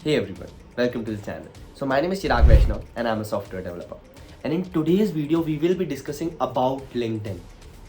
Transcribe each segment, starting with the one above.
Hey everyone, welcome to the channel. So my name is Chirag Vaishnav and I'm a software developer. And in today's video, we will be discussing about LinkedIn.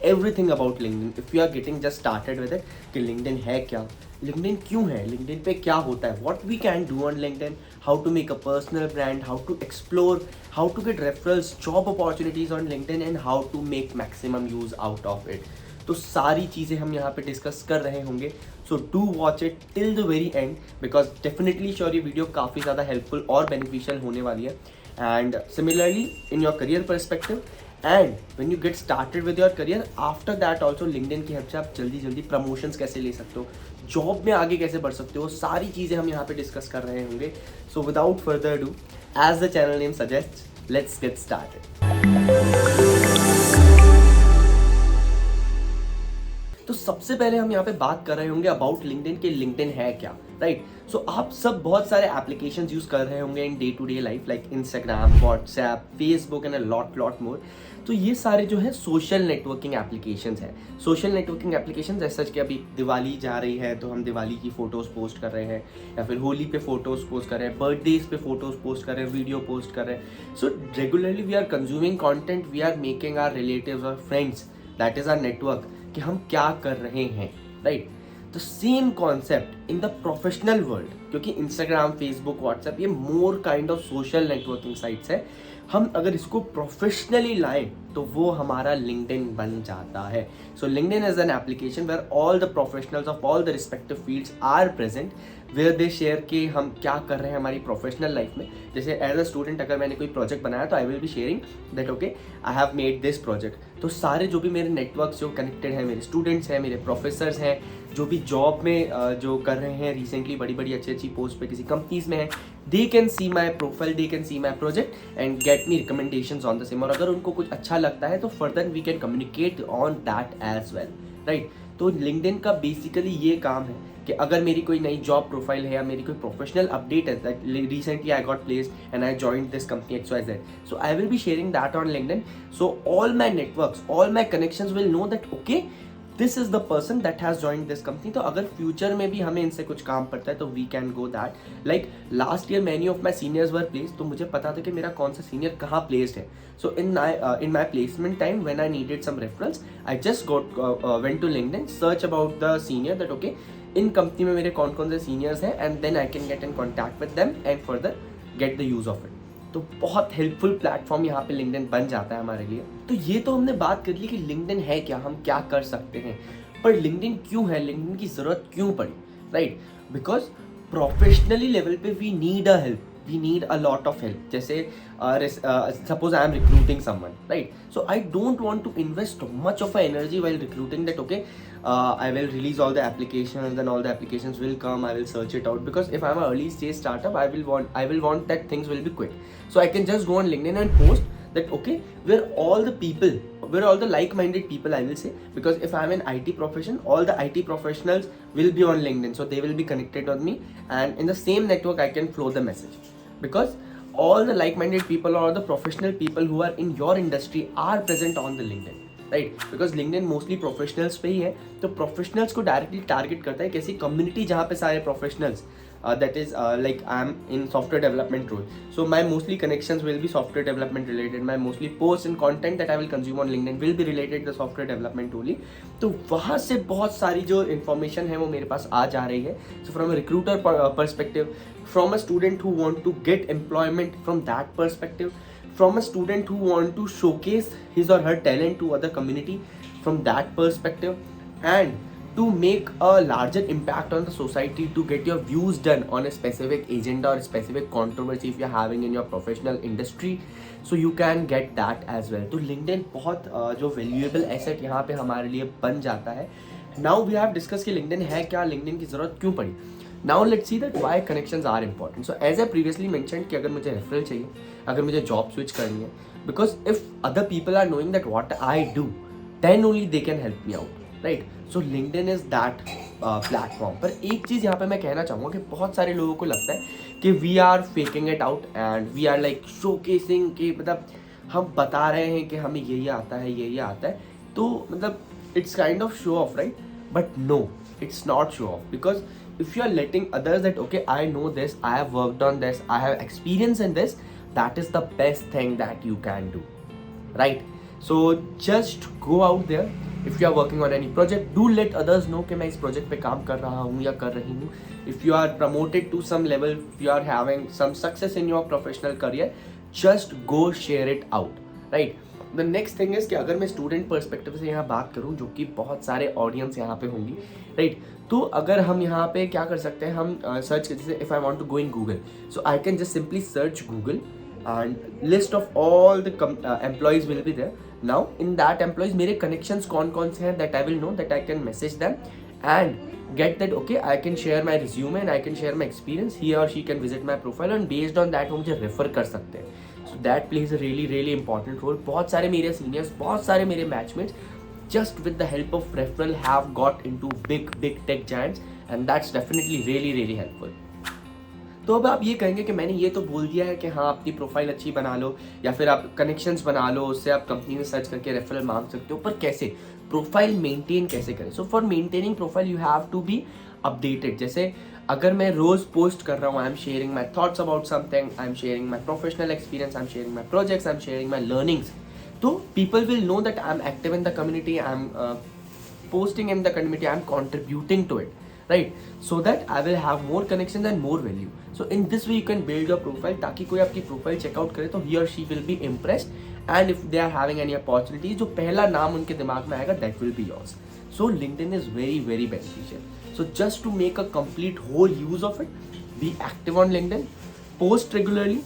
Everything about LinkedIn. If you are getting just started with it, कि LinkedIn है क्या, LinkedIn क्यों है, LinkedIn पे क्या होता है, what we can do on LinkedIn, how to make a personal brand, how to explore, how to get referrals, job opportunities on LinkedIn and how to make maximum use out of it. तो सारी चीज़ें हम यहाँ पे discuss कर रहे होंगे. So do watch it till the very and because definitely sure ये वीडियो काफ़ी ज़्यादा हेल्पफुल और बेनिफिशियल होने वाली है. And similarly in your career perspective and when you get started with your career after that also LinkedIn की help से आप जल्दी जल्दी प्रमोशंस कैसे ले सकते हो, जॉब में आगे कैसे बढ़ सकते हो, सारी चीज़ें हम यहाँ पे डिस्कस कर रहे होंगे. So without further do, as the channel name suggest, let's get started. तो सबसे पहले हम यहाँ पे बात कर रहे होंगे अबाउट लिंक्डइन के लिंक्डइन है क्या, राइट. सो आप सब बहुत सारे एप्लीकेशंस यूज कर रहे होंगे in day to day life like Instagram, WhatsApp, Facebook and a lot more. तो ये सारे जो है सोशल नेटवर्किंग एप्लीकेशंस हैं. सोशल नेटवर्किंग एप्लीकेशंस ऐसा कि अभी दिवाली जा रही है तो हम दिवाली की फोटोज पोस्ट कर रहे हैं, या फिर होली पे फोटोज पोस्ट कर रहे हैं, बर्थडेज पे फोटोज पोस्ट कर रहे हैं, वीडियो पोस्ट कर रहे हैं. So regularly we are consuming content, we are making our relatives और friends, that is our network, कि हम क्या कर रहे हैं, right. The same concept in the professional world, क्योंकि इंस्टाग्राम, फेसबुक, व्हाट्सएप ये more kind of social networking sites है. हम अगर इसको प्रोफेशनली लाएं तो वो हमारा लिंक्डइन बन जाता है. So LinkedIn is an application where all the professionals of all the respective fields are present, where they share कि हम क्या कर रहे हैं हमारी प्रोफेशनल लाइफ में. जैसे एज अ स्टूडेंट अगर मैंने कोई प्रोजेक्ट बनाया तो I will be sharing that okay I have made this project. तो सारे जो भी मेरे नेटवर्क्स जो कनेक्टेड हैं, मेरे स्टूडेंट्स हैं, मेरे प्रोफेसर्स हैं, जो भी जॉब में जो कर रहे हैं रिसेंटली बड़ी बड़ी अच्छी पोस्ट पे किसी कंपनीज में है, they can see my profile, they can see my project and get me recommendations on the same. और अगर उनको कुछ अच्छा लगता है तो further we can communicate on that as well, right. तो लिंक्डइन का बेसिकली ये काम है कि अगर मेरी कोई नई जॉब प्रोफाइल है या मेरी कोई प्रोफेशनल अपडेट है that recently I got placed and I joined this company XYZ, so I will be sharing that on LinkedIn. So all my networks, all my connections will know that okay this is the person that has joined this company. तो अगर future में भी हमें इनसे कुछ काम पड़ता है तो we can go that. Like last year many of my seniors were placed, तो मुझे पता था कि मेरा कौन सा सीनियर कहाँ प्लेस्ड है. So in my placement time when I needed some reference, I just went to LinkedIn, search about the senior that okay in company में मेरे कौन कौन से सीनियर्स हैं, and then I can get in contact with them and further get the use of it. तो बहुत helpful platform यहाँ पे लिंक्डइन बन जाता है हमारे लिए. तो ये तो हमने बात कर ली कि लिंक्डइन है क्या, हम क्या कर सकते हैं, पर लिंक्डइन क्यों है, लिंक्डइन की जरूरत क्यों पड़ी, राइट. बिकॉज प्रोफेशनली लेवल पे we need a help, we need a lot of help. जैसे suppose I am recruiting someone, right? So I don't want to invest much of my energy while recruiting that okay I will release all the applications and all the applications will come, I will search it out, because if I'm an early stage startup I will want that things will be quick. So I can just go on LinkedIn and post that okay where all the like-minded people, I will say, because if I'm in IT profession, all the IT professionals will be on LinkedIn, so they will be connected with me, and in the same network I can flow the message, because all the like-minded people or the professional people who are in your industry are present on the LinkedIn, right? Because LinkedIn mostly professionals पे ही है, तो professionals को directly target करता है, कैसी community जहाँ पे सारे professionals that is like I am in software development role, so my mostly connections will be software development related, my mostly posts and content that I will consume on LinkedIn will be related to the software development only. तो वहाँ से बहुत सारी जो information है वो मेरे पास आ जा रही है. So from a recruiter perspective, from a student who want to get employment from that perspective, from a student who want to showcase his or her talent to other community from that perspective, and to make a larger impact on the society, to get your views done on a specific agenda or specific controversy if you're having in your professional industry, so you can get that as well. तो LinkedIn बहुत जो valuable asset यहाँ पे हमारे लिए बन जाता है. Now we have discussed कि LinkedIn है क्या, LinkedIn की ज़रूरत क्यों पड़ी. Now let's see that why connections are important. So as I previously mentioned कि अगर मुझे referral चाहिए, अगर मुझे job switch करनी है, because if other people are knowing that what I do, then only they can help me out, right? So LinkedIn is that platform. पर एक चीज़ यहाँ पे मैं कहना चाहूँगा कि बहुत सारे लोगों को लगता है कि we are faking it out and we are like showcasing कि मतलब हम बता रहे हैं कि हमें ये आता है, ये आता है, तो मतलब it's kind of show off, right? But no, it's not show off, because if you are letting others that okay, I know this, I have worked on this, I have experience in this, that is the best thing that you can do, right? So just go out there. If you are working on any project, do let others know कि मैं इस project पे काम कर रहा हूँ या कर रही हूँ. If you are promoted to some level, if you are having some success in your professional career, just go share it out, right? The next thing is कि अगर मैं स्टूडेंट पर्सपेक्टिव से यहाँ बात करूँ, जो कि बहुत सारे ऑडियंस यहाँ पे होंगी, राइट? तो अगर हम यहाँ पे क्या कर सकते हैं, हम सर्च कर, जैसे if I want to go in Google, so I can just simply search Google and list of all the employees will be there. Now in that employees मेरे connections कौन कौन से हैं, that I will know, that I can message them and get that okay, I can share my resume and I can share my experience, he or she can visit my profile and based on that वो मुझे refer कर सकते हैं. So that plays a really really important role. बहुत सारे मेरे seniors, बहुत सारे मेरे batchmates just with the help of referral have got into big tech giants and that's definitely really really helpful. तो अब आप ये कहेंगे कि मैंने ये तो बोल दिया है कि हाँ अपनी प्रोफाइल अच्छी बना लो या फिर आप कनेक्शंस बना लो, उससे आप कंपनी में सर्च करके रेफरल मांग सकते हो, पर कैसे प्रोफाइल मेंटेन कैसे करें? So for maintaining profile you have to be updated. जैसे अगर मैं रोज पोस्ट कर रहा हूँ, I am sharing my thoughts about something, I am sharing my professional experience, I am sharing my projects, I am sharing my learnings, तो people will know that I am active in the community, I am posting in the community, I'm contributing to it, right? So that I will have more connections and more value. So in this way you can build your profile ताकि कोई आपकी profile check out करे तो he or she will be impressed and if they are having any opportunity, जो पहला नाम उनके दिमाग में आएगा that will be yours. So LinkedIn is very very beneficial. So just to make a complete whole use of it, be active on LinkedIn, post regularly,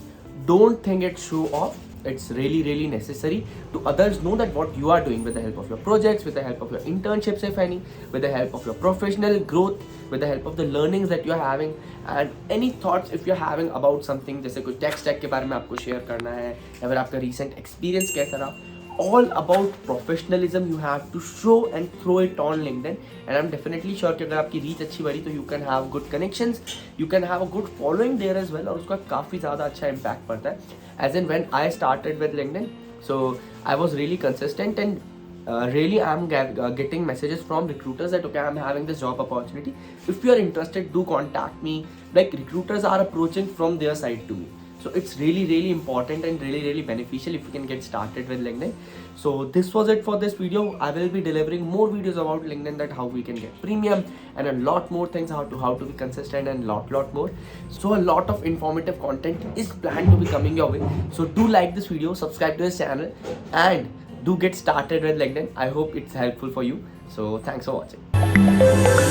don't think it show off. It's really really necessary to others know that what you are doing with the help of your projects, with the help of your internships if any, with the help of your professional growth, with the help of the learnings that you are having and any thoughts if you are having about something, जैसे कोई tech stack के बारे में आपको share करना है या फिर आपका recent experience कैसा रहा, all about professionalism you have to show and throw it on LinkedIn and I'm definitely sure कि अगर आपकी reach अच्छी बढ़ी तो you can have good connections, you can have a good following there as well और उसका काफ़ी ज़्यादा अच्छा impact पड़ता है. As in when I started with LinkedIn, so I was really consistent and really I'm getting messages from recruiters that okay, I'm having this job opportunity, if you are interested do contact me, like recruiters are approaching from their side to me. So it's really really important and really really beneficial if you can get started with LinkedIn. So this was it for this video. I will be delivering more videos about LinkedIn, that how we can get premium and a lot more things, how to be consistent and lot more. So a lot of informative content is planned to be coming your way. So do like this video, subscribe to this channel and do get started with LinkedIn. I hope it's helpful for you. So thanks for watching.